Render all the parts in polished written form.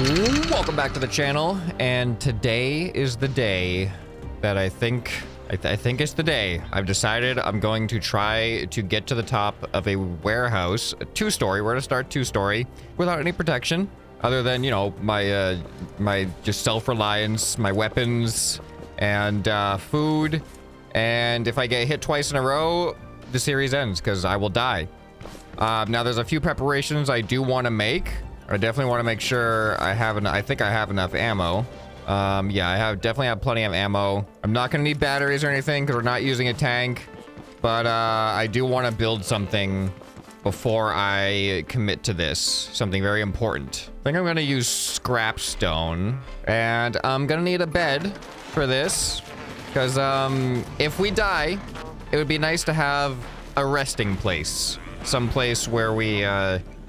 Welcome back to the channel, and today is the day that I think it's the day I've decided I'm going to try to get to the top of a warehouse, a two-story. We're gonna start two-story without any protection other than, you know, my just self-reliance, my weapons, and food. And if I get hit twice in a row, the series ends because I will die. Now there's a few preparations I do want to make. I definitely want to make sure I have I think I have enough ammo. Yeah, I definitely have plenty of ammo. I'm not going to need batteries or anything because we're not using a tank. But I do want to build something before I commit to this. Something very important. I think I'm going to use scrap stone. And I'm going to need a bed for this. Because if we die, it would be nice to have a resting place. Some place where we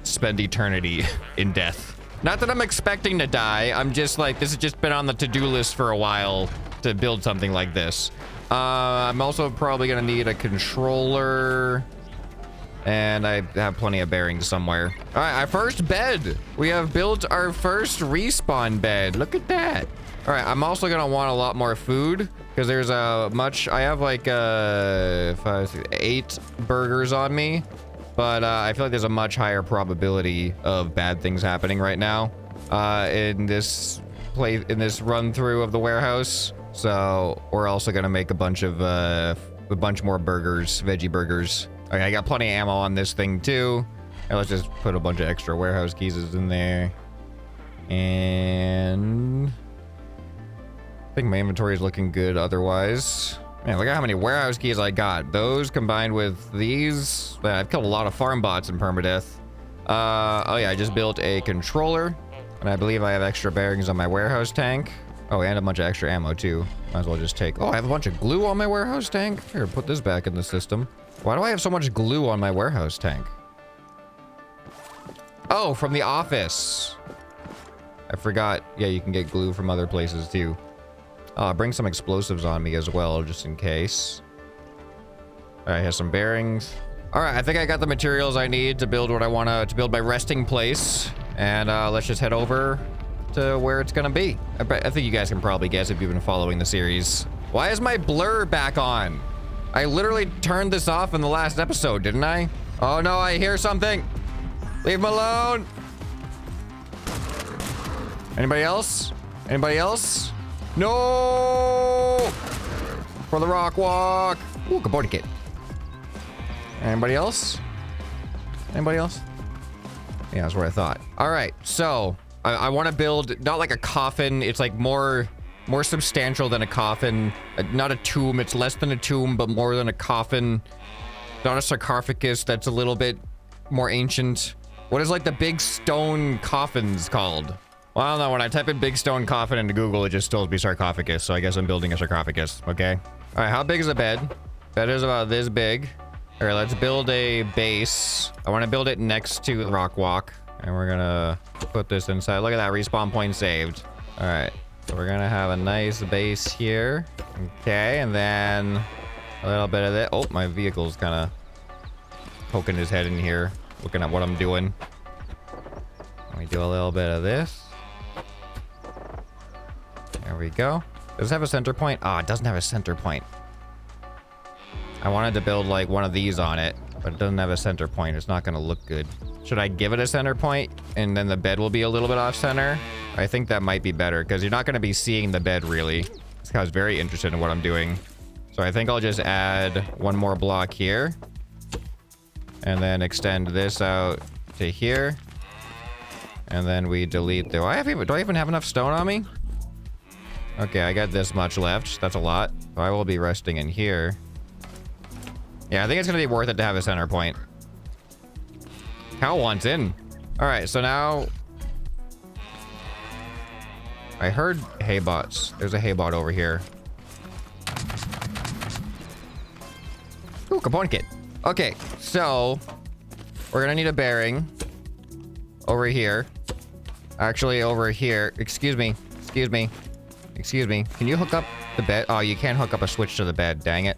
spend eternity in death. Not that I'm expecting to die. I'm just like, this has just been on the to-do list for a while to build something like this. I'm also probably gonna need a controller, and I have plenty of bearings somewhere. All right, our first bed. We have built our first respawn bed. Look at that. All right, I'm also gonna want a lot more food because there's I have like 8 burgers on me. But I feel like there's a much higher probability of bad things happening right now in this run through of the warehouse. So we're also gonna make a bunch more burgers, veggie burgers. Okay, I got plenty of ammo on this thing too. And let's just put a bunch of extra warehouse keys in there. And I think my inventory is looking good otherwise. Man, look at how many warehouse keys I got. Those combined with these. Man, I've killed a lot of farm bots in Permadeath. Oh yeah, I just built a controller. And I believe I have extra bearings on my warehouse tank. Oh, and a bunch of extra ammo too. Might as well just take... Oh, I have a bunch of glue on my warehouse tank. Here, put this back in the system. Why do I have so much glue on my warehouse tank? Oh, from the office. I forgot. Yeah, you can get glue from other places too. Bring some explosives on me as well, just in case. All right, here's some bearings. All right, I think I got the materials I need to build what I want to build my resting place. And let's just head over to where it's gonna be. I think you guys can probably guess if you've been following the series. Why is my blur back on? I literally turned this off in the last episode, didn't I? Oh no, I hear something. Leave him alone. Anybody else? Anybody else? No! For the rock walk. Ooh, good body kit. Anybody else? Anybody else? Yeah, that's what I thought. All right, so I want to build not like a coffin. It's like more substantial than a coffin. Not a tomb. It's less than a tomb, but more than a coffin. Not a sarcophagus. That's a little bit more ancient. What is like the big stone coffins called? Well, I don't know. When I type in big stone coffin into Google, it just tells me sarcophagus. So I guess I'm building a sarcophagus. Okay. All right. How big is a bed? Bed is about this big. All right. Let's build a base. I want to build it next to the rock walk. And we're going to put this inside. Look at that. Respawn point saved. All right. So we're going to have a nice base here. Okay. And then a little bit of that. Oh, my vehicle's kind of poking his head in here, looking at what I'm doing. Let me do a little bit of this. There we go. Does it have a center point? Oh, it doesn't have a center point. I wanted to build like one of these on it, but it doesn't have a center point. It's not going to look good. Should I give it a center point and then the bed will be a little bit off center? I think that might be better because you're not going to be seeing the bed really. This guy's very interested in what I'm doing. So I think I'll just add one more block here and then extend this out to here. And then we delete the... Do I even have enough stone on me? Okay, I got this much left. That's a lot. So I will be resting in here. Yeah, I think it's going to be worth it to have a center point. Cow wants in. All right, so now... I heard hay bots. There's a hay bot over here. Ooh, component kit. Okay, so... We're going to need a bearing. Over here. Actually, over here. Excuse me. Excuse me. Excuse me. Can you hook up the bed? Oh, you can't hook up a switch to the bed. Dang it.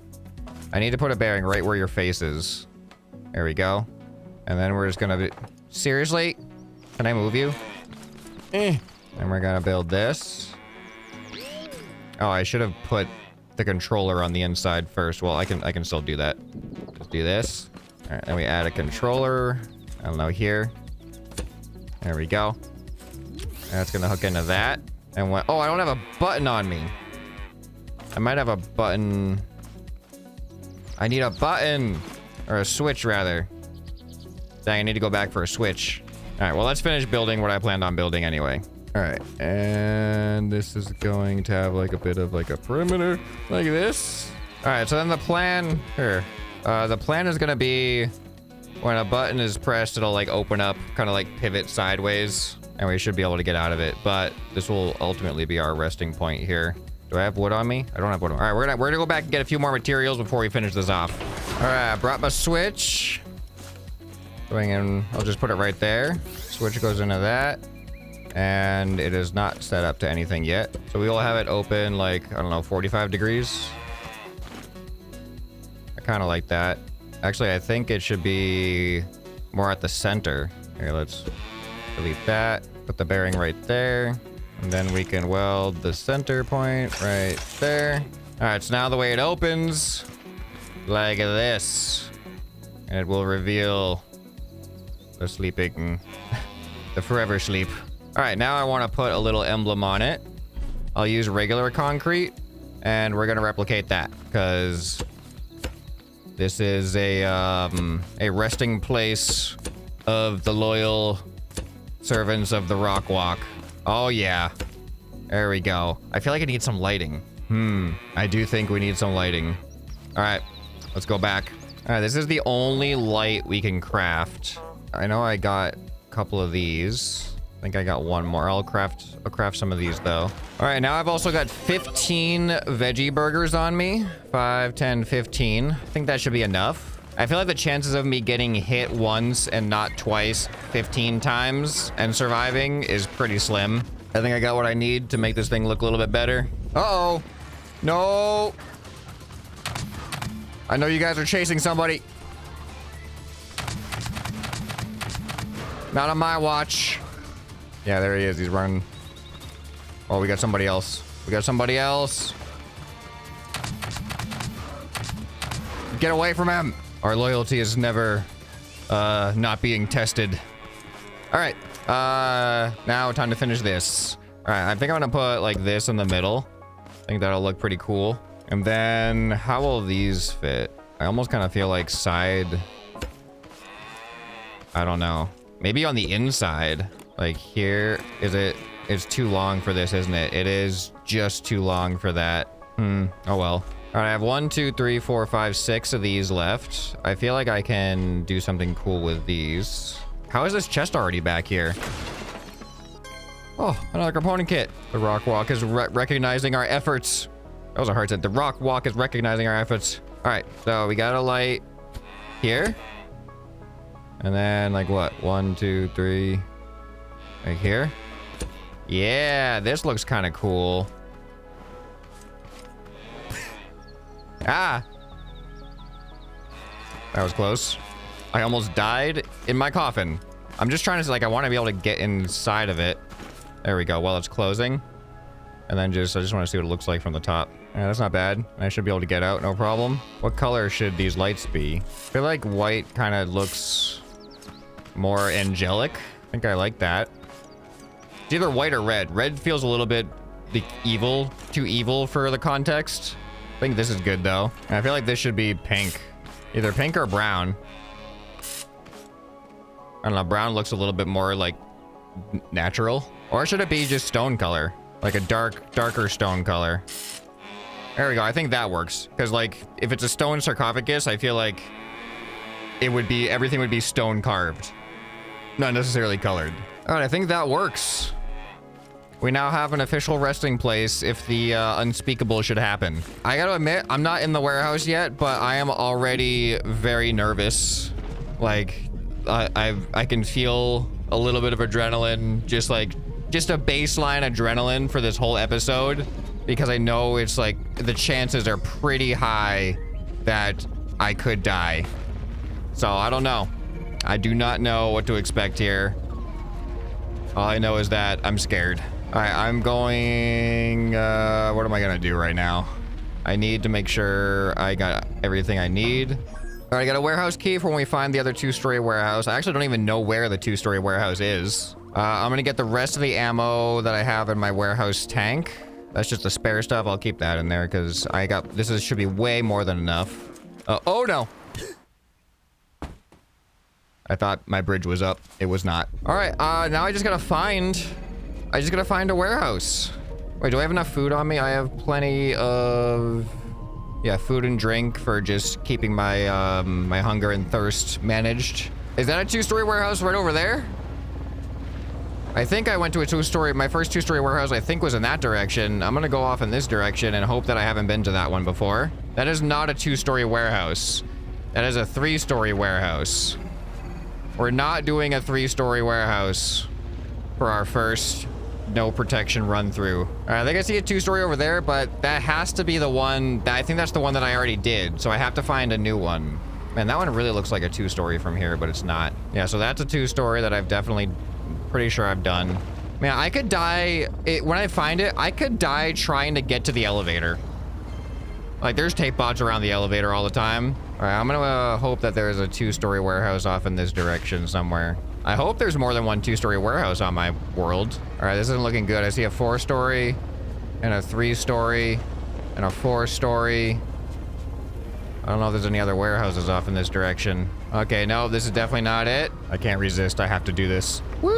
I need to put a bearing right where your face is. There we go. And then we're just gonna be... Seriously? Can I move you? And we're gonna build this. Oh, I should have put the controller on the inside first. Well, I can still do that. Just do this. All right, then we add a controller. I don't know, here. There we go. That's gonna hook into that. And what? Oh, I don't have a button on me. I might have a button. I need a button. Or a switch, rather. Dang, I need to go back for a switch. All right, well, let's finish building what I planned on building anyway. All right, and this is going to have like a bit of like a perimeter like this. All right, so then the plan here. The plan is gonna be when a button is pressed, it'll like open up, kind of like pivot sideways, and we should be able to get out of it. But this will ultimately be our resting point here. Do I have wood on me? I don't have wood on me. All right, we're gonna go back and get a few more materials before we finish this off. All right, I brought my switch. Going in, I'll just put it right there. Switch goes into that. And it is not set up to anything yet. So we will have it open like, I don't know, 45 degrees. I kind of like that. Actually, I think it should be more at the center. Here, let's delete that. Put the bearing right there. And then we can weld the center point right there. All right, so now the way it opens, like this. And it will reveal the sleeping, the forever sleep. All right, now I want to put a little emblem on it. I'll use regular concrete, and we're gonna replicate that because this is a resting place of the loyal servants of the Rock Walk. Oh yeah, there we go. I feel like I need some lighting. I do think we need some lighting. All right, let's go back. All right, this is the only light we can craft. I know I got a couple of these. I think I got one more. I'll craft some of these though. All right, now I've also got 15 veggie burgers on me. 5, 10, 15. I think that should be enough. I feel like the chances of me getting hit once and not twice 15 times and surviving is pretty slim. I think I got what I need to make this thing look a little bit better. Uh-oh. No. I know you guys are chasing somebody. Not on my watch. Yeah, there he is. He's running. Oh, we got somebody else. We got somebody else. Get away from him. Our loyalty is never not being tested. All right. Now time to finish this. All right. I think I'm going to put like this in the middle. I think that'll look pretty cool. And then how will these fit? I almost kind of feel like side. I don't know. Maybe on the inside. Like here, it's too long for this, isn't it? It is just too long for that. Oh well. All right, I have 1, 2, 3, 4, 5, 6 of these left. I feel like I can do something cool with these. How is this chest already back here? Oh, another component kit. The Rock Walk is recognizing our efforts. That was a hard set. The Rock Walk is recognizing our efforts. All right, so we got a light here. And then like what? 1, 2, 3... Right here. Yeah, this looks kind of cool. Ah! That was close. I almost died in my coffin. I'm just trying to, like, I want to be able to get inside of it. There we go. While it's closing. And then I just want to see what it looks like from the top. Yeah, that's not bad. I should be able to get out, no problem. What color should these lights be? I feel like white kind of looks more angelic. I think I like that. It's either white or red. Red feels a little bit too evil for the context. I think this is good though. And I feel like this should be pink. Either pink or brown. I don't know, brown looks a little bit more like natural. Or should it be just stone color? Like a darker stone color. There we go, I think that works. Because like, if it's a stone sarcophagus, I feel like everything would be stone carved. Not necessarily colored. All right, I think that works. We now have an official resting place if the unspeakable should happen. I gotta admit, I'm not in the warehouse yet, but I am already very nervous. Like, I can feel a little bit of adrenaline, just a baseline adrenaline for this whole episode, because I know it's like the chances are pretty high that I could die. So I don't know. I do not know what to expect here. All I know is that I'm scared. All right, I'm going, what am I gonna do right now? I need to make sure I got everything I need. All right, I got a warehouse key for when we find the other 2-story warehouse. I actually don't even know where the 2-story warehouse is. I'm gonna get the rest of the ammo that I have in my warehouse tank. That's just the spare stuff. I'll keep that in there because should be way more than enough. Oh no. I thought my bridge was up. It was not. All right, now I just gotta find a warehouse. Wait, do I have enough food on me? I have plenty of, yeah, food and drink for just keeping my, my hunger and thirst managed. Is that a 2-story warehouse right over there? I think I went to a 2-story, my first 2-story warehouse I think was in that direction. I'm gonna go off in this direction and hope that I haven't been to that one before. That is not a 2-story warehouse. That is a 3-story warehouse. We're not doing a 3-story warehouse for our first no protection run through. All right, I think I see a 2-story over there, but that has to be the one I think that's the one that I already did. So I have to find a new one. Man, that one really looks like a 2-story from here, but it's not. Yeah, so that's a 2-story that I've definitely pretty sure I've done. Man, I could die when I find it. I could die trying to get to the elevator. Like there's tape bots around the elevator all the time. All right, I'm gonna hope that there's a 2-story warehouse off in this direction somewhere. I hope there's more than one 2-story warehouse on my world. All right, this isn't looking good. I see a 4-story and a 3-story and a 4-story. I don't know if there's any other warehouses off in this direction. Okay, no, this is definitely not it. I can't resist. I have to do this. Woo!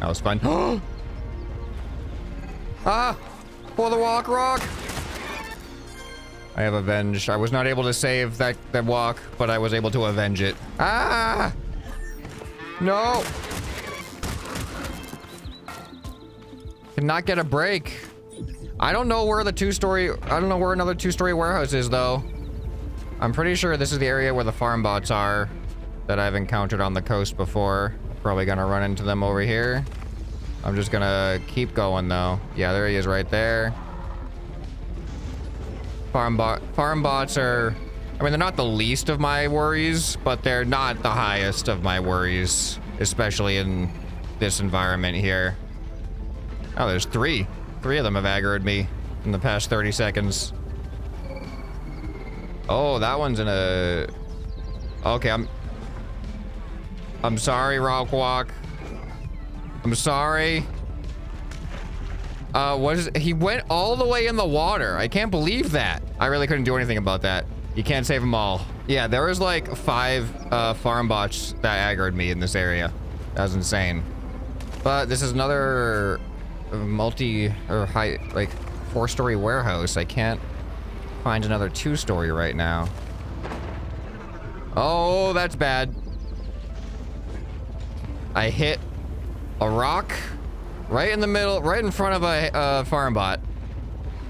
That was fun. Ah! For the walk rock! I have avenged. I was not able to save that walk, but I was able to avenge it. Ah! No! Cannot get a break. I don't know where the 2-story... I don't know where another 2-story warehouse is, though. I'm pretty sure this is the area where the farm bots are that I've encountered on the coast before. Probably gonna run into them over here. I'm just gonna keep going, though. Yeah, there he is right there. Farm bots are... I mean, they're not the least of my worries, but they're not the highest of my worries, especially in this environment here. Oh, there's 3. 3 of them have aggroed me in the past 30 seconds. Oh, that one's in a... Okay, I'm sorry, Rock Walk. I'm sorry. He went all the way in the water. I can't believe that. I really couldn't do anything about that. You can't save them all. Yeah, there was like 5 farm bots that aggroed me in this area. That was insane. But this is another high, like 4-story warehouse. I can't find another 2-story right now. Oh, that's bad. I hit a rock right in the middle, right in front of a farm bot.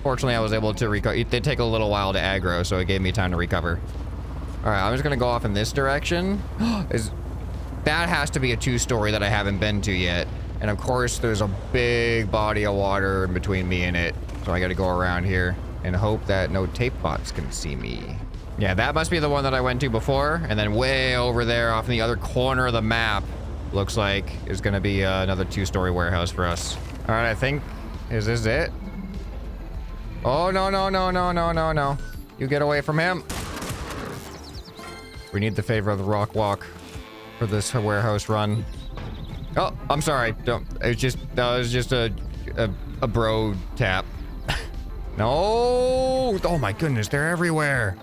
Fortunately, I was able to recover. They take a little while to aggro, so it gave me time to recover. All right, I'm just gonna go off in this direction. That has to be a 2-story that I haven't been to yet. And of course, there's a big body of water in between me and it. So I gotta go around here and hope that no tape bots can see me. Yeah, that must be the one that I went to before. And then way over there off in the other corner of the map, looks like is gonna be another 2-story warehouse for us. All right, I think, is this it? Oh, no, no, no, no, no, no, no. You get away from him. We need the favor of the Rock Walk for this warehouse run. Oh, I'm sorry. Don't. It was just a bro tap. No. Oh my goodness, they're everywhere.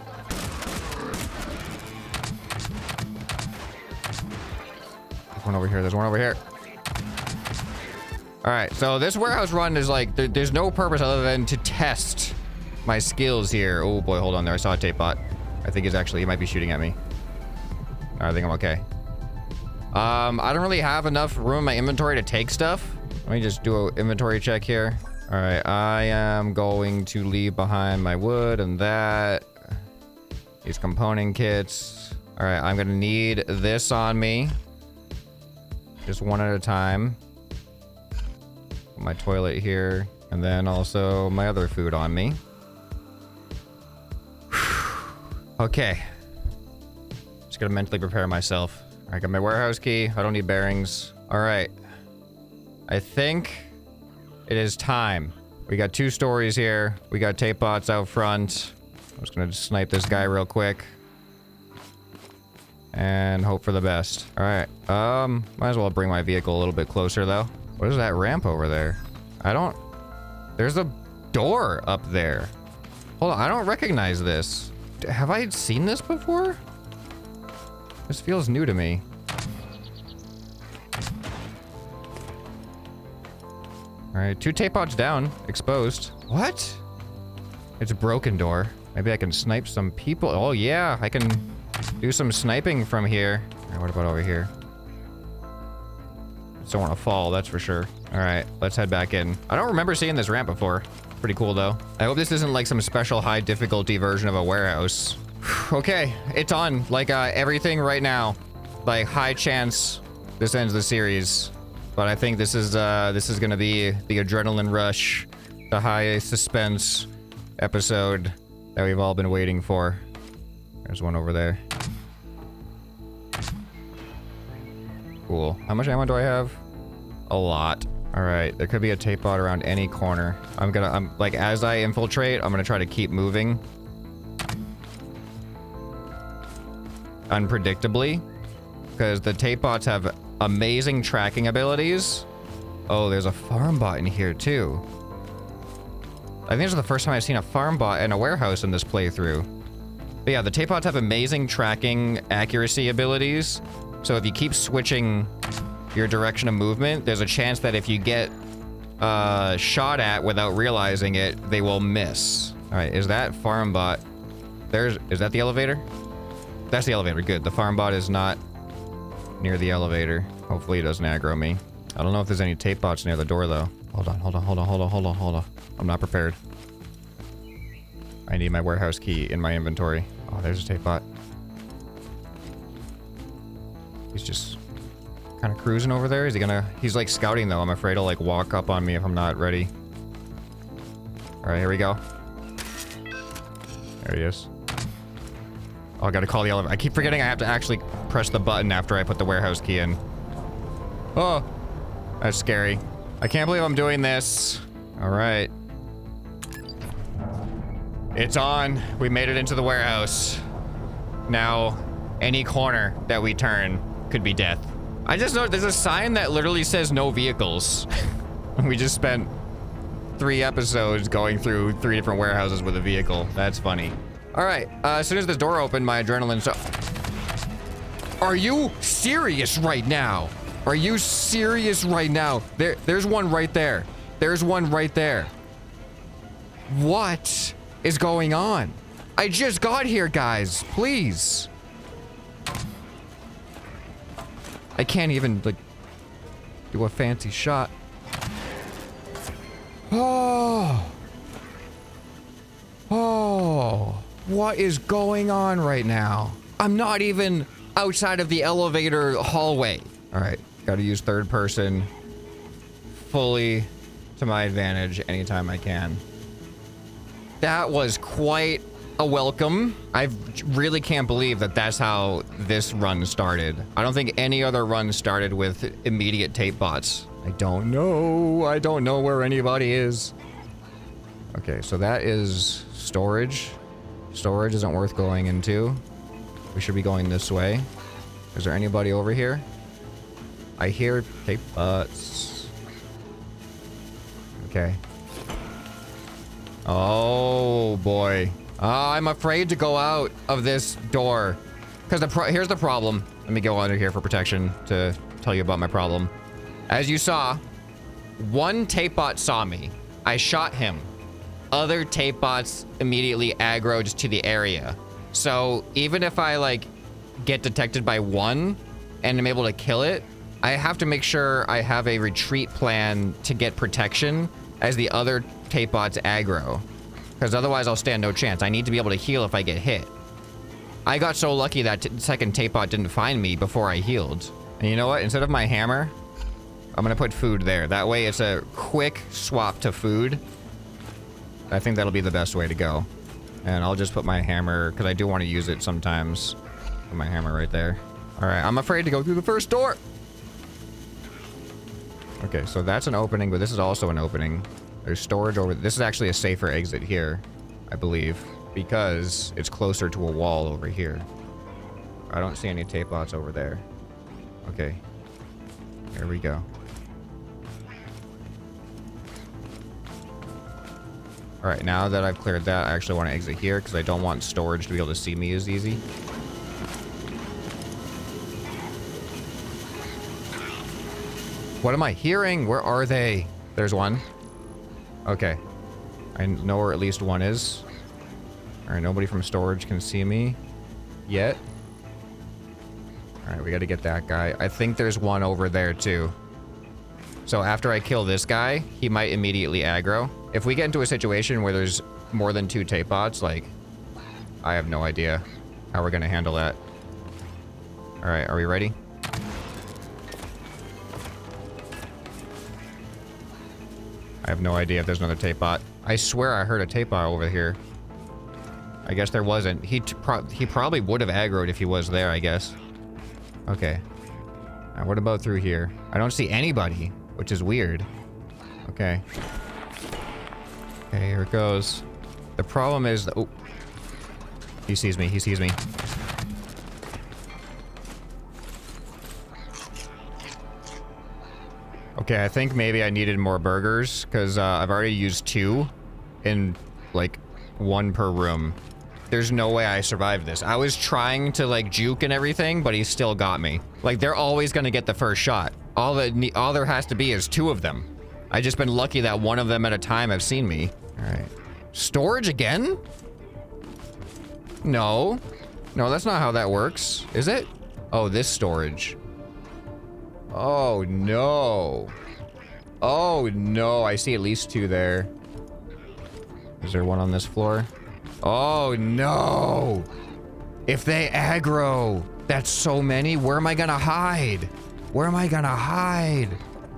There's one over here. There's one over here. All right, so this warehouse run is like, there's no purpose other than to test my skills here. Oh boy, hold on there. I saw a tape bot. I think he might be shooting at me. I think I'm okay. I don't really have enough room in my inventory to take stuff. Let me just do an inventory check here. All right, I am going to leave behind my wood and that. These component kits. All right, I'm gonna need this on me. Just one at a time. My toilet here, and then also my other food on me. Okay. Just gotta mentally prepare myself. I got my warehouse key. I don't need bearings. All right. I think it is time. We got 2 stories here. We got tape bots out front. I'm just gonna snipe this guy real quick. And hope for the best. All right. Might as well bring my vehicle a little bit closer though. What is that ramp over there? There's a door up there. Hold on, I don't recognize this. Have I seen this before? This feels new to me. All right, 2 tape pods down, exposed. What? It's a broken door. Maybe I can snipe some people. Oh yeah, I can do some sniping from here. All right, what about over here? Just don't want to fall, that's for sure. All right, let's head back in. I don't remember seeing this ramp before. Pretty cool though. I hope this isn't like some special high difficulty version of a warehouse. Okay, it's on. Like everything right now. Like high chance this ends the series. But I think this is gonna be the adrenaline rush, the high suspense episode that we've all been waiting for. There's one over there. Cool. How much ammo do I have? A lot. All right, there could be a tape bot around any corner. I'm like, as I infiltrate, I'm gonna try to keep moving unpredictably, because the tape bots have amazing tracking abilities. Oh, there's a farm bot in here too. I think this is the first time I've seen a farm bot in a warehouse in this playthrough. But yeah, the tape bots have amazing tracking accuracy abilities. So if you keep switching your direction of movement, there's a chance that if you get shot at without realizing it, they will miss. All right, is that farm bot? Is that the elevator? That's the elevator, good. The farm bot is not near the elevator. Hopefully it doesn't aggro me. I don't know if there's any tape bots near the door though. Hold on. I'm not prepared. I need my warehouse key in my inventory. Oh, there's a tape bot. He's just kind of cruising over there. He's like scouting though. I'm afraid he'll like walk up on me if I'm not ready. All right, here we go. There he is. Oh, I gotta call the elevator. I keep forgetting I have to actually press the button after I put the warehouse key in. Oh, that's scary. I can't believe I'm doing this. All right. It's on. We made it into the warehouse. Now, any corner that we turn could be death. I just noticed there's a sign that literally says no vehicles. We just spent 3 episodes going through 3 different warehouses with a vehicle. That's funny. All right, as soon as this door opened, my adrenaline Are you serious right now? Are you serious right now? There's one right there. There's one right there. What is going on? I just got here, guys. Please. I can't even, like, do a fancy shot. Oh. What is going on right now? I'm not even outside of the elevator hallway. All right, gotta use third person fully to my advantage anytime I can. That was quite a welcome. I really can't believe that that's how this run started. I don't think any other run started with immediate tape bots. I don't know. I don't know where anybody is. Okay, so that is storage. Storage isn't worth going into. We should be going this way. Is there anybody over here? I hear tape bots. Okay. Oh boy. I'm afraid to go out of this door. Because here's the problem. Let me go under here for protection to tell you about my problem. As you saw, one tape bot saw me. I shot him. Other tape bots immediately aggroed to the area. So even if I like get detected by one and I'm able to kill it, I have to make sure I have a retreat plan to get protection as the other tape bots aggro. Because otherwise I'll stand no chance. I need to be able to heal if I get hit. I got so lucky that second tape bot didn't find me before I healed. And you know what? Instead of my hammer, I'm gonna put food there. That way it's a quick swap to food. I think that'll be the best way to go. And I'll just put my hammer, because I do want to use it sometimes. Put my hammer right there. All right, I'm afraid to go through the first door. Okay, so that's an opening, but this is also an opening. There's storage over... This is actually a safer exit here, I believe, because it's closer to a wall over here. I don't see any tape lots over there. Okay. Here we go. Alright, now that I've cleared that, I actually want to exit here because I don't want storage to be able to see me as easy. What am I hearing? Where are they? There's one. Okay. I know where at least one is. Alright, nobody from storage can see me yet. Alright, we gotta get that guy. I think there's one over there too. So after I kill this guy, he might immediately aggro. If we get into a situation where there's more than 2 tape bots, like, I have no idea how we're gonna handle that. Alright, are we ready? I have no idea if there's another tape bot. I swear I heard a tape bot over here. I guess there wasn't. He probably would have aggroed if he was there, I guess. Okay. Now, what about through here? I don't see anybody, which is weird. Okay. Okay, here it goes. The problem is that... Oh. He sees me. He sees me. Okay, I think maybe I needed more burgers, because I've already used 2 in, like, 1 per room. There's no way I survived this. I was trying to, like, juke and everything, but he still got me. Like, they're always gonna get the first shot. All there has to be is 2 of them. I've just been lucky that 1 of them at a time have seen me. Alright. Storage again? No. No, that's not how that works. Is it? Oh, this storage. Oh, no. Oh, no. I see at least 2 there. Is there one on this floor? Oh, no. If they aggro, that's so many. Where am I gonna hide? Where am I gonna hide?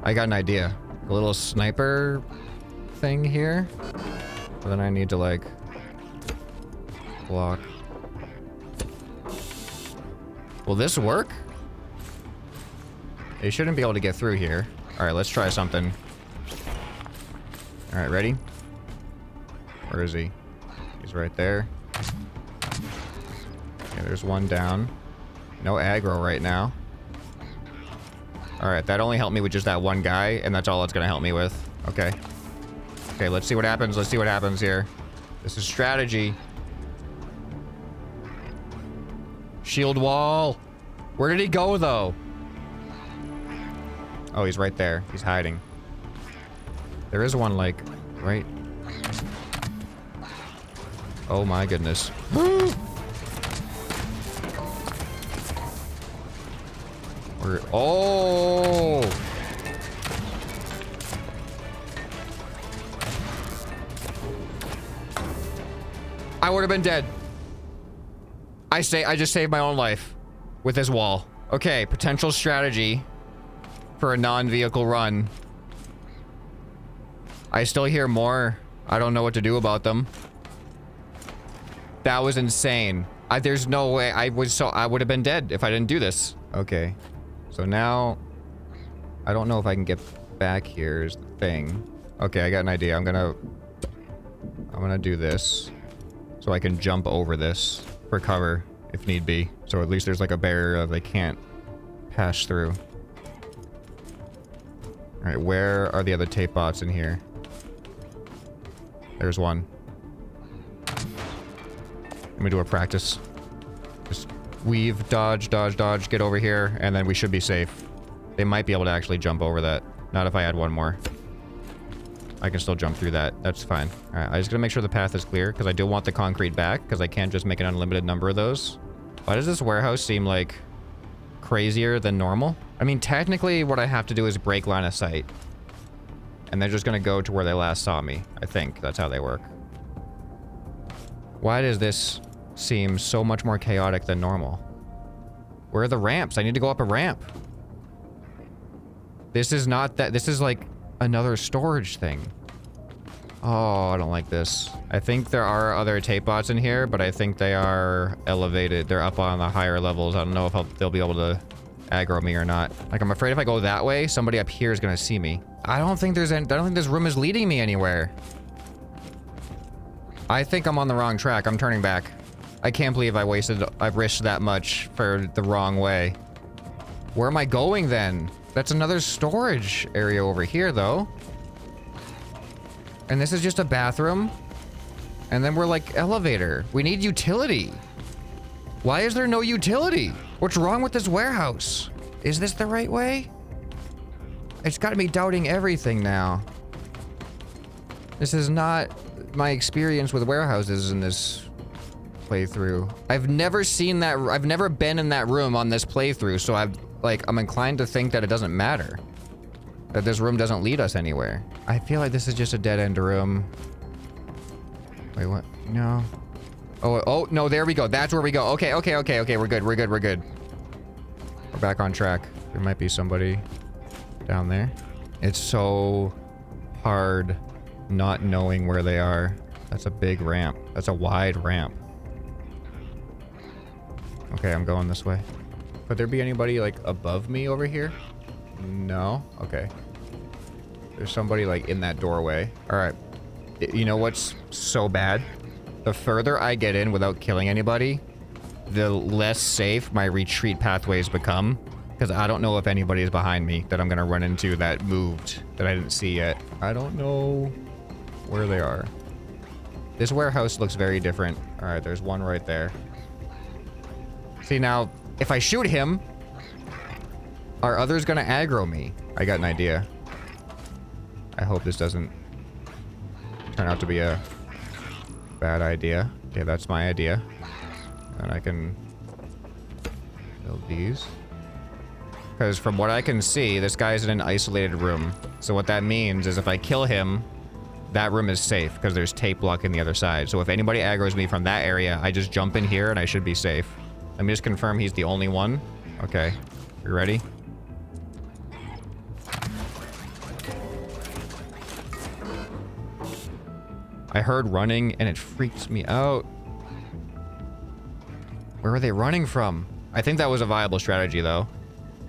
I got an idea. A little sniper thing here. But then I need to, like, block. Will this work? They shouldn't be able to get through here. Alright, let's try something. Alright, ready? Where is he? He's right there. Okay, there's one down. No aggro right now. Alright, that only helped me with just that one guy, and that's all it's gonna help me with. Okay. Okay, let's see what happens. Let's see what happens here. This is strategy. Shield wall. Where did he go, though? Oh, he's right there. He's hiding. There is one, like, right... Oh my goodness. Oh! I would have been dead. I just saved my own life with this wall. Okay, potential strategy for a non-vehicle run. I still hear more. I don't know what to do about them. That was insane. There's no way I would have been dead if I didn't do this. Okay. So now I don't know if I can get back here is the thing. Okay, I got an idea. I'm gonna do this so I can jump over this for cover if need be. So at least there's like a barrier they can't pass through. All right, where are the other tape bots in here? There's one. Let me do a practice. Just weave, dodge, dodge, dodge, get over here, and then we should be safe. They might be able to actually jump over that. Not if I add one more. I can still jump through that. That's fine. All right, I just gotta make sure the path is clear, because I do want the concrete back, because I can't just make an unlimited number of those. Why does this warehouse seem like crazier than normal? I mean, technically, what I have to do is break line of sight. And they're just gonna go to where they last saw me. I think that's how they work. Why does this seem so much more chaotic than normal? Where are the ramps? I need to go up a ramp. This is not that. This is like another storage thing. Oh, I don't like this. I think there are other tape bots in here, but I think they are elevated. They're up on the higher levels. I don't know if they'll be able to aggro me or not. Like, I'm afraid if I go that way, somebody up here is gonna see me. I don't think this room is leading me anywhere. I think I'm on the wrong track. I'm turning back. I can't believe I've risked that much for the wrong way. Where am I going then? That's another storage area over here though. And this is just a bathroom. And then we're like elevator. We need utility. Why is there no utility? What's wrong with this warehouse? Is this the right way? It's got me doubting everything now. This is not my experience with warehouses in this playthrough. I've never seen that. I've never been in that room on this playthrough, so I'm inclined to think that it doesn't matter. That this room doesn't lead us anywhere. I feel like this is just a dead-end room. Wait, what? No. Oh, no, there we go. That's where we go. Okay. We're good. We're back on track. There might be somebody down there. It's so hard not knowing where they are. That's a big ramp. That's a wide ramp. Okay, I'm going this way. Could there be anybody, like, above me over here? No? Okay. There's somebody, like, in that doorway. All right. You know what's so bad? The further I get in without killing anybody, the less safe my retreat pathways become. Because I don't know if anybody is behind me that I'm going to run into that moved that I didn't see yet. I don't know where they are. This warehouse looks very different. All right, there's one right there. See, now, if I shoot him, are others going to aggro me? I got an idea. I hope this doesn't turn out to be a bad idea. Okay, that's my idea. And I can build these. Because from what I can see, this guy's in an isolated room. So what that means is if I kill him, that room is safe because there's tape blocking the other side. So if anybody aggroes me from that area, I just jump in here and I should be safe. Let me just confirm he's the only one. Okay. You ready? I heard running and it freaked me out. Where are they running from? I think that was a viable strategy though.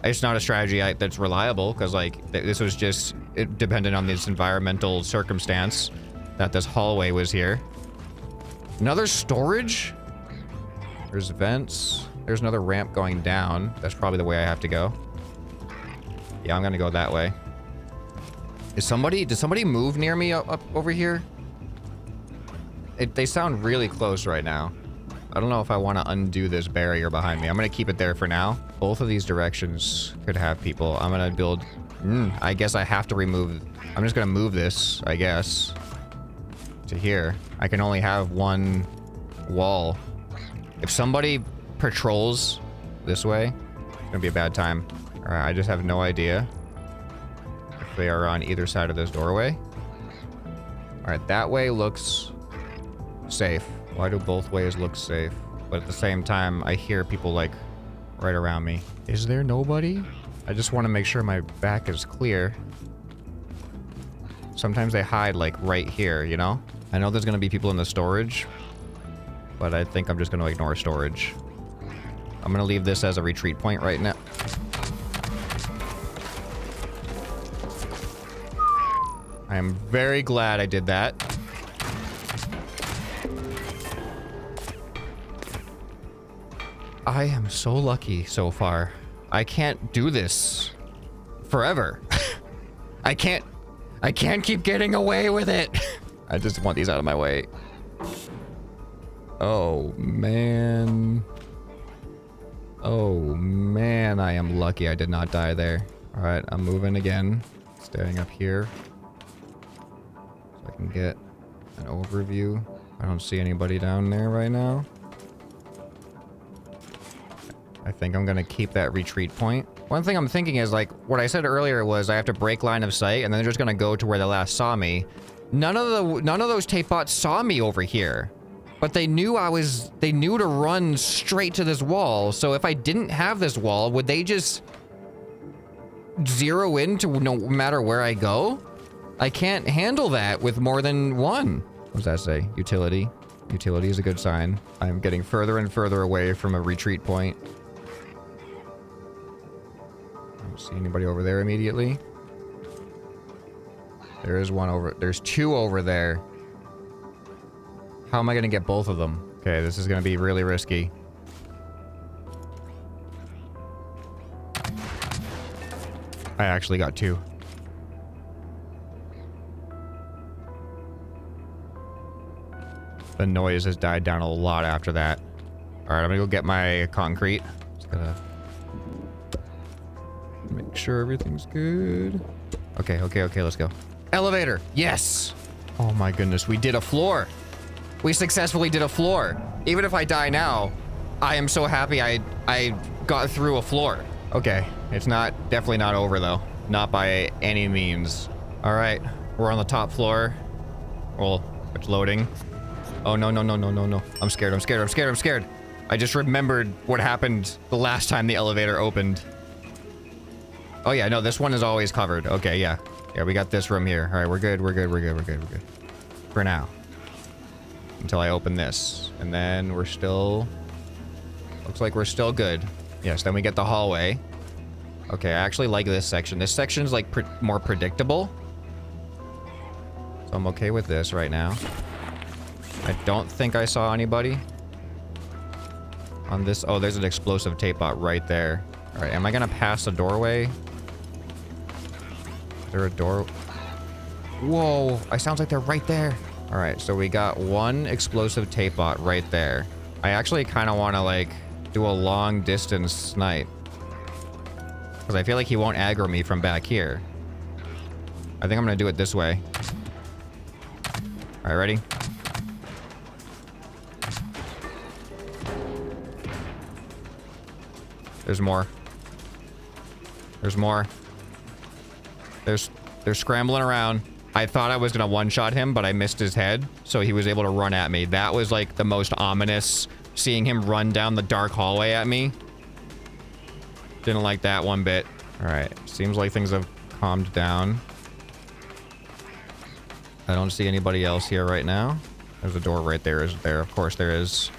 It's not a strategy that's reliable because like this was just dependent on this environmental circumstance that this hallway was here. Another storage? There's vents. There's another ramp going down. That's probably the way I have to go. Yeah, I'm gonna go that way. Did somebody move near me up over here? They sound really close right now. I don't know if I want to undo this barrier behind me. I'm going to keep it there for now. Both of these directions could have people. I'm going to build... I guess I have to remove... I'm just going to move this, I guess, to here. I can only have one wall. If somebody patrols this way, it's going to be a bad time. All right, I just have no idea if they are on either side of this doorway. All right, that way looks safe. Why do both ways look safe? But at the same time, I hear people like right around me. Is there nobody? I just want to make sure my back is clear. Sometimes they hide like right here, you know? I know there's going to be people in the storage, but I think I'm just going to ignore storage. I'm going to leave this as a retreat point right now. I am very glad I did that. I am so lucky so far. I can't do this forever. I can't keep getting away with it. I just want these out of my way. Oh, man. Oh, man, I am lucky I did not die there. All right, I'm moving again. Staying up here. So I can get an overview. I don't see anybody down there right now. I think I'm gonna keep that retreat point. One thing I'm thinking is like what I said earlier was I have to break line of sight and then they're just gonna go to where they last saw me. None of those tape bots saw me over here, but they knew to run straight to this wall. So if I didn't have this wall, would they just zero in to no matter where I go? I can't handle that with more than one. What does that say? Utility. Utility is a good sign. I'm getting further and further away from a retreat point. See anybody over there immediately? There is one over... There's two over there. How am I going to get both of them? Okay, this is going to be really risky. I actually got two. The noise has died down a lot after that. All right, I'm gonna go get my concrete. Just gotta make sure everything's good. Okay, let's go. Elevator, yes! Oh my goodness, we did a floor. We successfully did a floor. Even if I die now, I am so happy I got through a floor. Okay, it's definitely not over though. Not by any means. All right, we're on the top floor. Well, it's loading. Oh, no. I'm scared. I just remembered what happened the last time the elevator opened. Oh yeah, no, this one is always covered. Okay, yeah. Yeah, we got this room here. All right, we're good. For now. Until I open this. And then we're still... Looks like we're still good. Yes, then we get the hallway. Okay, I actually like this section. This section's like more predictable. So I'm okay with this right now. I don't think I saw anybody on this. Oh, there's an explosive tape bot right there. All right, am I gonna pass the doorway? Is there a door? Whoa, it sounds like they're right there. All right, so we got one explosive tape bot right there. I actually kind of want to like do a long distance snipe because I feel like he won't aggro me from back here. I think I'm gonna do it this way. All right, ready? There's more. They're scrambling around. I thought I was gonna one-shot him, but I missed his head, so he was able to run at me. That was like the most ominous, seeing him run down the dark hallway at me. Didn't like that one bit. All right, seems like things have calmed down. I don't see anybody else here right now. There's a door right there, isn't there? Of course there is.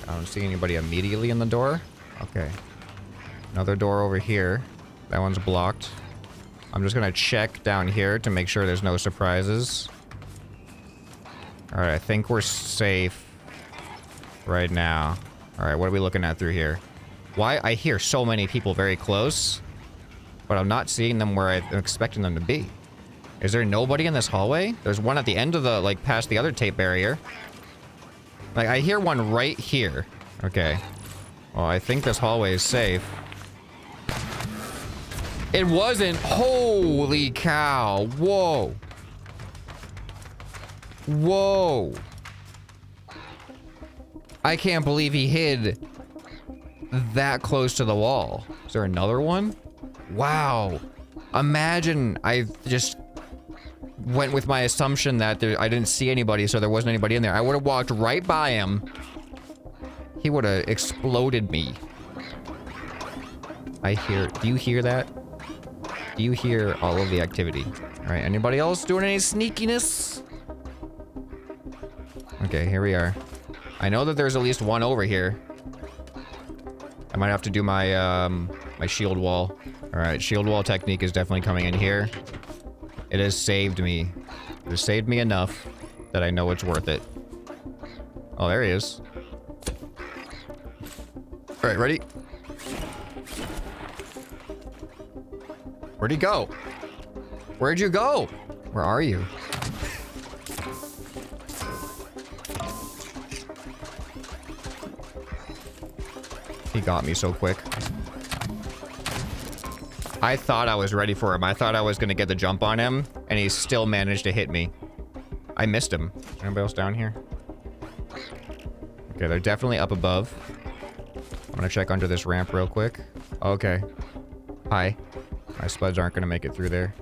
I don't see anybody immediately in the door. Okay. Another door over here. That one's blocked. I'm just gonna check down here to make sure there's no surprises. All right, I think we're safe right now. All right, what are we looking at through here? Why? I hear so many people very close, but I'm not seeing them where I'm expecting them to be. Is there nobody in this hallway? There's one at the end of the, like, past the other tape barrier. Like, I hear one right here. Okay. Well, I think this hallway is safe. It wasn't. Holy cow. Whoa. Whoa. I can't believe he hid that close to the wall. Is there another one? Wow. Imagine I just went with my assumption that I didn't see anybody, so there wasn't anybody in there. I would have walked right by him. He would have exploded me. Do you hear that? Do you hear all of the activity? All right, anybody else doing any sneakiness? Okay, here we are. I know that there's at least one over here. I might have to do my my shield wall. All right, shield wall technique is definitely coming in here. It has saved me. It has saved me enough that I know it's worth it. Oh, there he is. All right, ready? Where'd he go? Where'd you go? Where are you? He got me so quick. I thought I was ready for him. I thought I was gonna get the jump on him, and he still managed to hit me. I missed him. Anybody else down here? Okay, they're definitely up above. I'm gonna check under this ramp real quick. Okay. Hi. My spuds aren't gonna make it through there.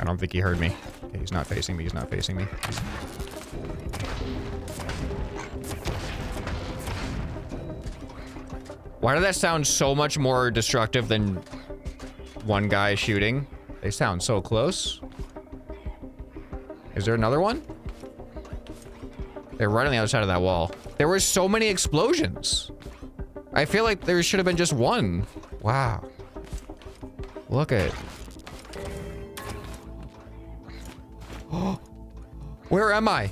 I don't think he heard me. Okay, he's not facing me. He's not facing me. Why did that sound so much more destructive than one guy shooting? They sound so close. Is there another one? They're right on the other side of that wall. There were so many explosions. I feel like there should have been just one. Wow. Look at it. Oh, where am I?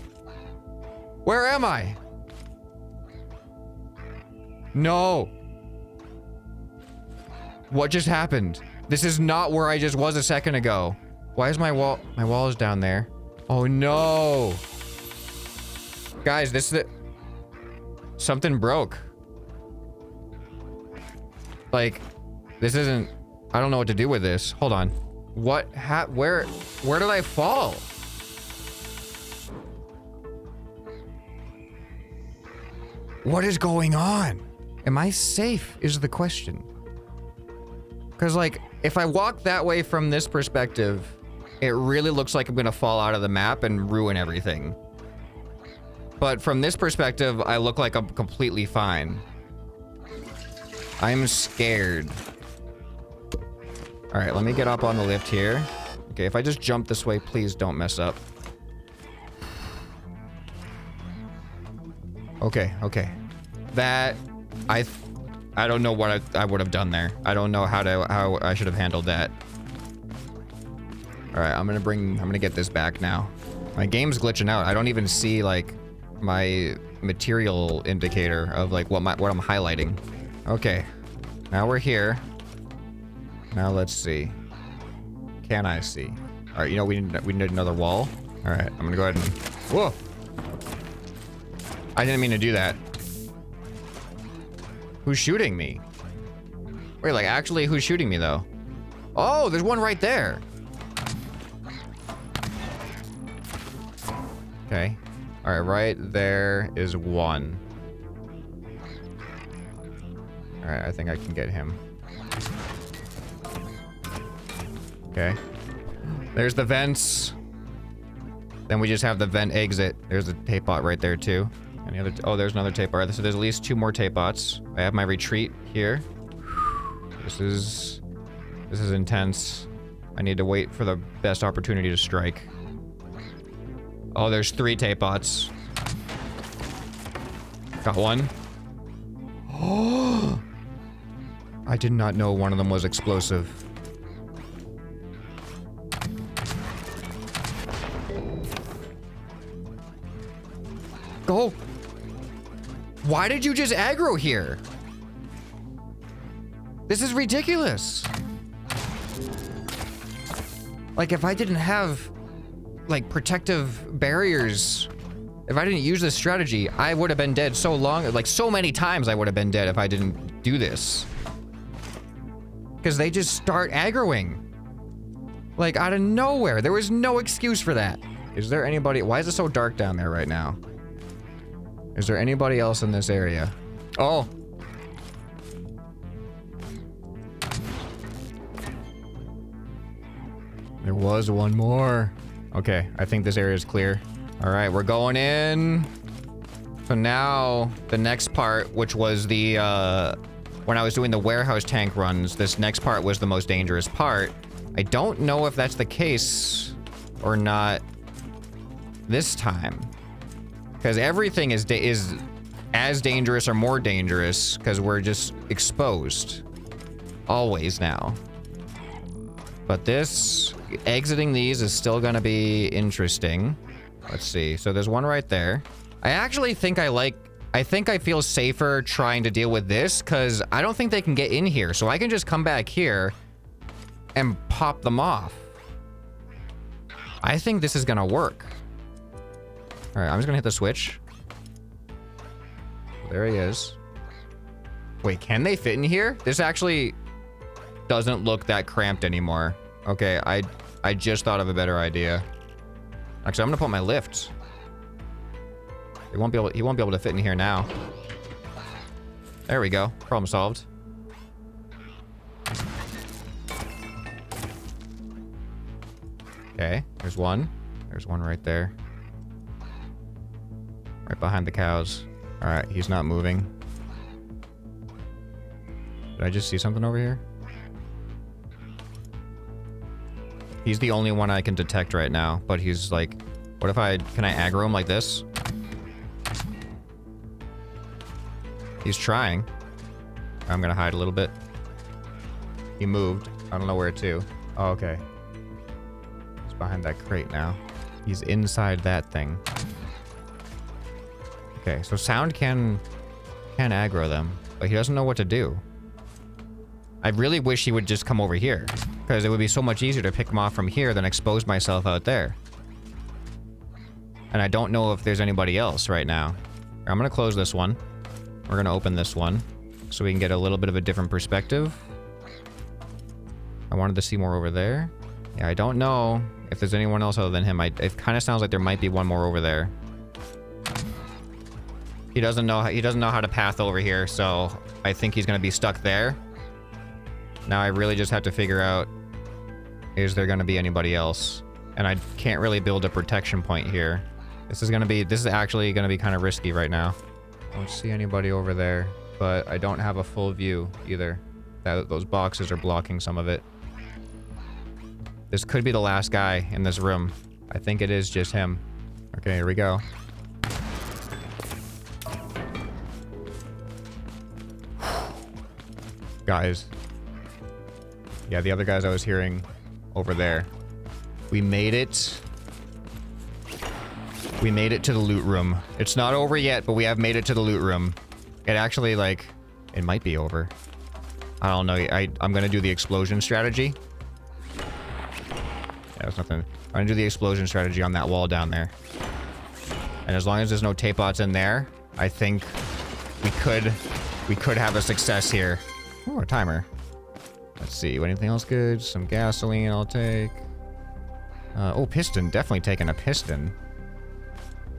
Where am I? No. What just happened? This is not where I just was a second ago. Why is my wall? My wall is down there. Oh no. Guys, this is something broke. Like, this isn't, I don't know what to do with this. Hold on. What, where did I fall? What is going on? Am I safe is the question. Because like, if I walk that way from this perspective, it really looks like I'm gonna fall out of the map and ruin everything. But from this perspective, I look like I'm completely fine. I'm scared. All right, let me get up on the lift here. Okay, if I just jump this way, please don't mess up. Okay, okay. That, I don't know what I would have done there. I don't know how I should have handled that. All right, I'm gonna get this back now. My game's glitching out. I don't even see like my material indicator of like what I'm highlighting. Okay, now we're here. Now let's see. Can I see? All right, you know, we need another wall. All right, I'm gonna go ahead and, whoa. I didn't mean to do that. Who's shooting me? Wait, like actually who's shooting me though? Oh, there's one right there. Okay. All right, right there is one. All right, I think I can get him. Okay. There's the vents. Then we just have the vent exit. There's a tape bot right there too. Any other? Oh, there's another tape bot. So there's at least 2 more tape bots. I have my retreat here. This is intense. I need to wait for the best opportunity to strike. Oh, there's 3 tape bots. Got one. Oh! I did not know one of them was explosive. Go! Why did you just aggro here? This is ridiculous. Like, if I didn't have, like, protective barriers, if I didn't use this strategy, I would have been dead so long, like, so many times I would have been dead if I didn't do this. Because they just start aggroing. Like, out of nowhere. There was no excuse for that. Is there anybody? Why is it so dark down there right now? Is there anybody else in this area? Oh. There was one more. Okay, I think this area is clear. All right, we're going in. So now the next part, which was the, when I was doing the warehouse tank runs, this next part was the most dangerous part. I don't know if that's the case or not this time. Because everything is as dangerous or more dangerous because we're just exposed. Always now. But this, exiting these is still gonna be interesting. Let's see. So there's one right there. I actually think I think I feel safer trying to deal with this because I don't think they can get in here. So I can just come back here and pop them off. I think this is gonna work. All right, I'm just gonna hit the switch. There he is. Wait, can they fit in here? This actually doesn't look that cramped anymore. Okay, I just thought of a better idea. Actually, I'm gonna put my lift. He won't be able to fit in here now. There we go. Problem solved. Okay, there's one. There's one right there. Right behind the cows. All right, he's not moving. Did I just see something over here? He's the only one I can detect right now, but he's like, what if can I aggro him like this? He's trying. I'm gonna hide a little bit. He moved. I don't know where to. Oh, okay. He's behind that crate now. He's inside that thing. Okay, so sound can aggro them, but he doesn't know what to do. I really wish he would just come over here, because it would be so much easier to pick him off from here than expose myself out there. And I don't know if there's anybody else right now. I'm gonna close this one. We're gonna open this one so we can get a little bit of a different perspective. I wanted to see more over there. Yeah, I don't know if there's anyone else other than him. It kind of sounds like there might be one more over there. He doesn't know how to path over here, so I think he's gonna be stuck there. Now I really just have to figure out, is there gonna be anybody else? And I can't really build a protection point here. This is actually gonna be kind of risky right now. I don't see anybody over there, but I don't have a full view either. Those boxes are blocking some of it. This could be the last guy in this room. I think it is just him. Okay, here we go. Guys. Yeah, the other guys I was hearing over there. We made it. We made it to the loot room. It's not over yet, but we have made it to the loot room. It actually, like, it might be over. I don't know. I'm gonna do the explosion strategy. Yeah, there's nothing. I'm gonna do the explosion strategy on that wall down there. And as long as there's no tape bots in there, I think we could have a success here. Ooh, a timer. Let's see. Anything else good? Some gasoline I'll take. Oh, piston. Definitely taking a piston.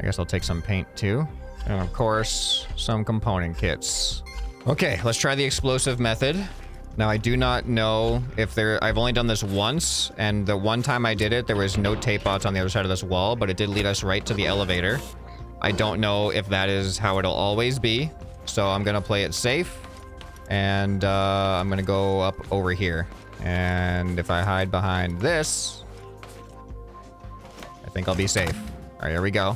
I guess I'll take some paint too. And of course, some component kits. Okay, let's try the explosive method. Now, I do not know if I've only done this once, and the one time I did it, there was no tape bots on the other side of this wall, but it did lead us right to the elevator. I don't know if that is how it'll always be, so I'm gonna play it safe. And I'm gonna go up over here. And if I hide behind this, I think I'll be safe. All right, here we go.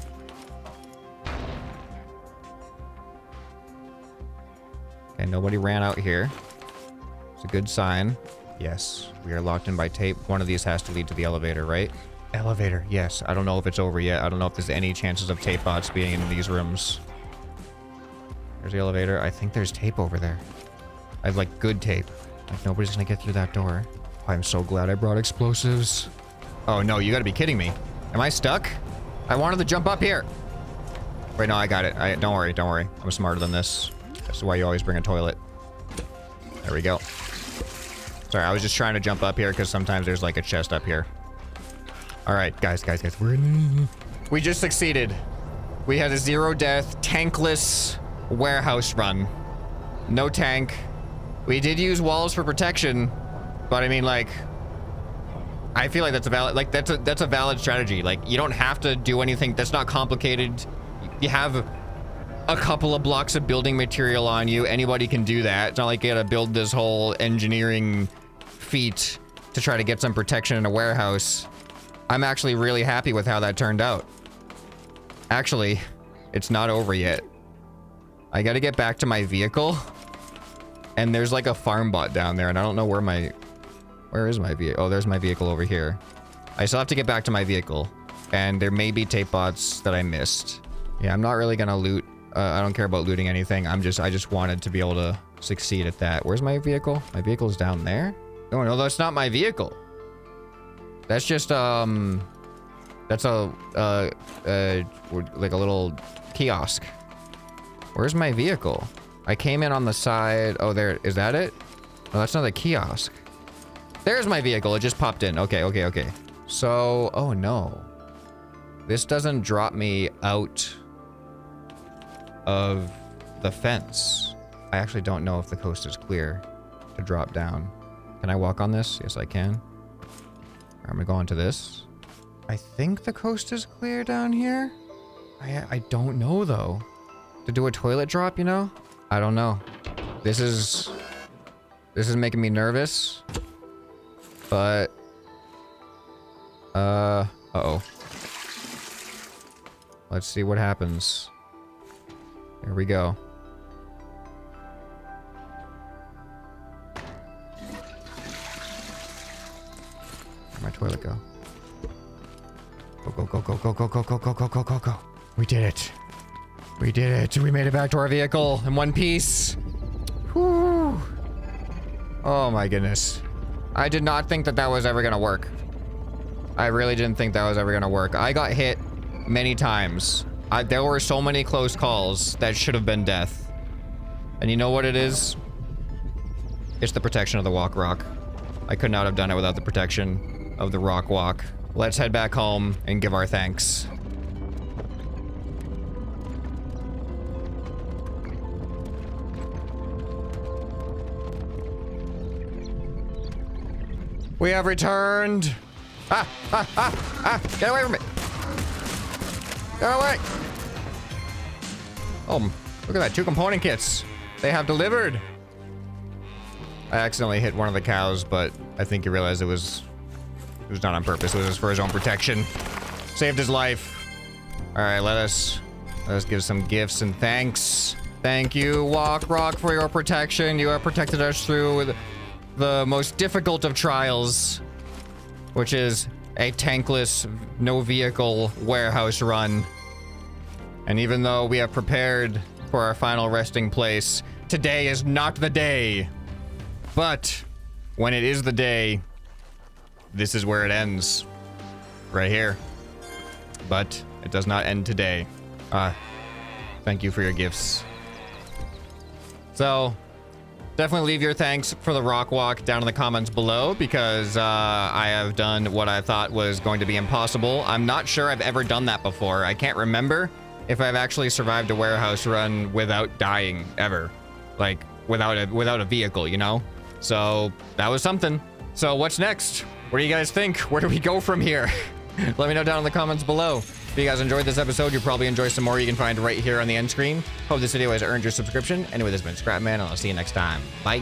Okay, nobody ran out here. It's a good sign. Yes, we are locked in by tape. One of these has to lead to the elevator, right? Elevator, yes. I don't know if it's over yet. I don't know if there's any chances of tape bots being in these rooms. There's the elevator. I think there's tape over there. I have, like, good tape. Like, nobody's gonna get through that door. Oh, I'm so glad I brought explosives. Oh, no, you gotta be kidding me. Am I stuck? I wanted to jump up here. Wait, no, I got it. Don't worry, don't worry. I'm smarter than this. That's why you always bring a toilet. There we go. Sorry, I was just trying to jump up here because sometimes there's, like, a chest up here. All right, guys. We just succeeded. We had a 0-death, tankless warehouse run. No tank. We did use walls for protection, but I mean, like, I feel like that's a valid, like, that's a valid strategy. Like, you don't have to do anything. That's not complicated. You have a couple of blocks of building material on you. Anybody can do that. It's not like you gotta build this whole engineering feat to try to get some protection in a warehouse. I'm actually really happy with how that turned out. Actually, it's not over yet. I gotta get back to my vehicle. And there's like a farm bot down there, and I don't know where is my vehicle? Oh, there's my vehicle over here. I still have to get back to my vehicle. And there may be tape bots that I missed. Yeah, I'm not really gonna loot. I don't care about looting anything. I just wanted to be able to succeed at that. Where's my vehicle? My vehicle's down there? Oh, no, that's not my vehicle. That's just, that's like a little kiosk. Where's my vehicle? I came in on the side. Oh, there. Is that it? No, that's not the kiosk. There's my vehicle. It just popped in. Okay. So, oh no. This doesn't drop me out of the fence. I actually don't know if the coast is clear to drop down. Can I walk on this? Yes, I can. I'm gonna go onto this. I think the coast is clear down here. I don't know though. To do a toilet drop, you know? I don't know. This is making me nervous. But uh-oh. Let's see what happens. Here we go. my toilet go? Go, go, go, go, go, go, go, go, go, go, go, go. We did it. We did it. We made it back to our vehicle in one piece. Whew. Oh my goodness. I did not think that that was ever gonna work. I really didn't think that was ever gonna work. I got hit many times. There were so many close calls that should have been death. And you know what it is? It's the protection of the walk rock. I could not have done it without the protection of the rock walk. Let's head back home and give our thanks. We have returned. Get away from me. Get away. Oh, look at that. 2 component kits. They have delivered. I accidentally hit one of the cows, but I think he realized it was not on purpose. It was just for his own protection. Saved his life. All right, let us give some gifts and thanks. Thank you, Walk Rock, for your protection. You have protected us through the most difficult of trials, which is a tankless, no vehicle warehouse run. And even though we have prepared for our final resting place, today is not the day. But when it is the day, this is where it ends. Right here. But it does not end today. Thank you for your gifts. So, definitely leave your thanks for the rock walk down in the comments below, because I have done what I thought was going to be impossible. I'm not sure I've ever done that before. I can't remember if I've actually survived a warehouse run without dying ever. Like, without a vehicle, you know? So, that was something. So, what's next? What do you guys think? Where do we go from here? Let me know down in the comments below. If you guys enjoyed this episode, you'll probably enjoy some more you can find right here on the end screen. Hope this video has earned your subscription. Anyway, this has been ScrapMan, and I'll see you next time. Bye.